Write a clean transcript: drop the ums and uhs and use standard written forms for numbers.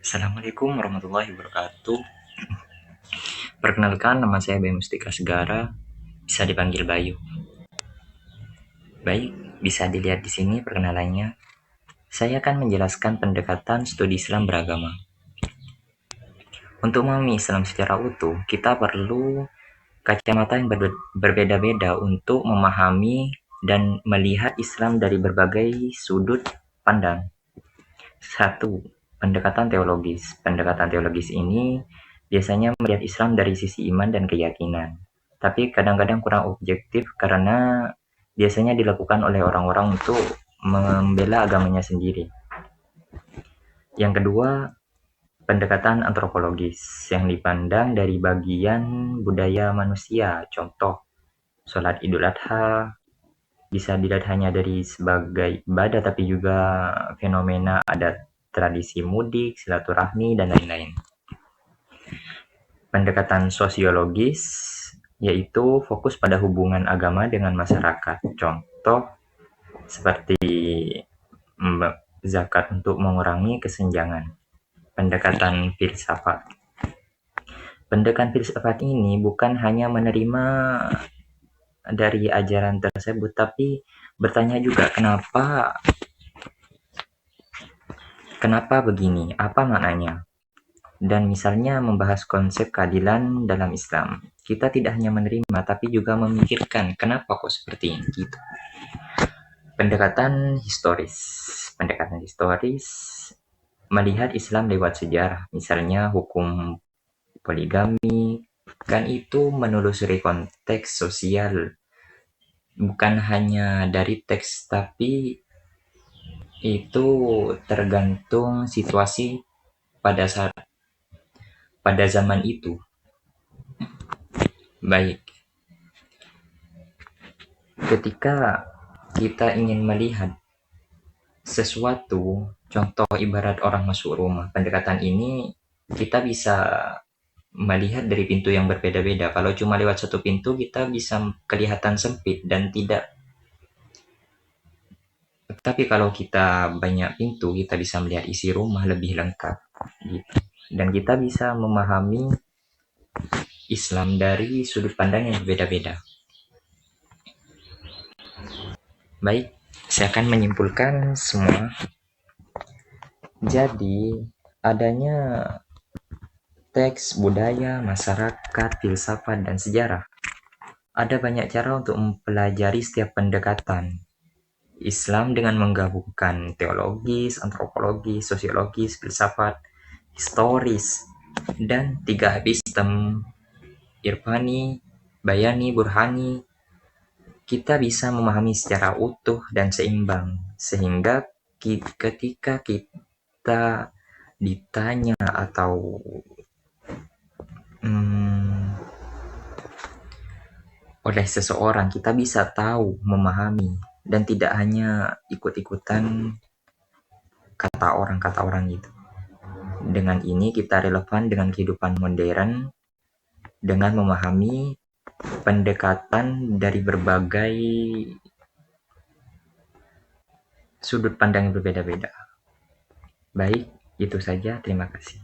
Assalamualaikum warahmatullahi wabarakatuh. Perkenalkan, nama saya Bayu Mustika Segara, bisa dipanggil Bayu. Baik, bisa dilihat di sini perkenalannya. Saya akan menjelaskan pendekatan studi Islam beragama. Untuk memahami Islam secara utuh, kita perlu kacamata yang berbeda-beda untuk memahami dan melihat Islam dari berbagai sudut pandang. 1. Pendekatan teologis. Pendekatan teologis ini biasanya melihat Islam dari sisi iman dan keyakinan. Tapi kadang-kadang kurang objektif karena biasanya dilakukan oleh orang-orang untuk membela agamanya sendiri. Yang kedua, pendekatan antropologis yang dipandang dari bagian budaya manusia. Contoh, sholat Idul Adha bisa dilihat hanya dari sebagai ibadah, tapi juga fenomena adat, tradisi mudik, silaturahmi, dan lain-lain. Pendekatan sosiologis yaitu fokus pada hubungan agama dengan masyarakat. Contoh seperti zakat untuk mengurangi kesenjangan. Pendekatan filsafat. Pendekatan filsafat ini bukan hanya menerima dari ajaran tersebut, tapi bertanya juga kenapa begini, apa maknanya. Dan misalnya membahas konsep keadilan dalam Islam. Kita tidak hanya menerima, tapi juga memikirkan kenapa kok seperti ini gitu. Pendekatan historis. Pendekatan historis melihat Islam lewat sejarah. Misalnya hukum poligami, kan itu menelusuri konteks sosial. Bukan hanya dari teks, tapi itu tergantung situasi pada zaman itu. Baik, ketika kita ingin melihat sesuatu, contoh ibarat orang masuk rumah, pendekatan ini kita bisa melihat dari pintu yang berbeda-beda. Kalau cuma lewat satu pintu, kita bisa kelihatan sempit dan tidak. Tapi kalau kita banyak pintu, kita bisa melihat isi rumah lebih lengkap. Gitu. Dan kita bisa memahami Islam dari sudut pandang yang berbeda-beda. Baik, saya akan menyimpulkan semua. Jadi, adanya teks, budaya, masyarakat, filsafat, dan sejarah. Ada banyak cara untuk mempelajari setiap pendekatan Islam dengan menggabungkan teologis, antropologis, sosiologis, filsafat, historis, dan 3 epistem, irfani, bayani, burhani. Kita bisa memahami secara utuh dan seimbang, sehingga ketika kita ditanya atau oleh seseorang, kita bisa tahu, memahami, dan tidak hanya ikut-ikutan kata orang gitu. Dengan ini kita relevan dengan kehidupan modern dengan memahami pendekatan dari berbagai sudut pandang yang berbeda-beda. Baik, itu saja. Terima kasih.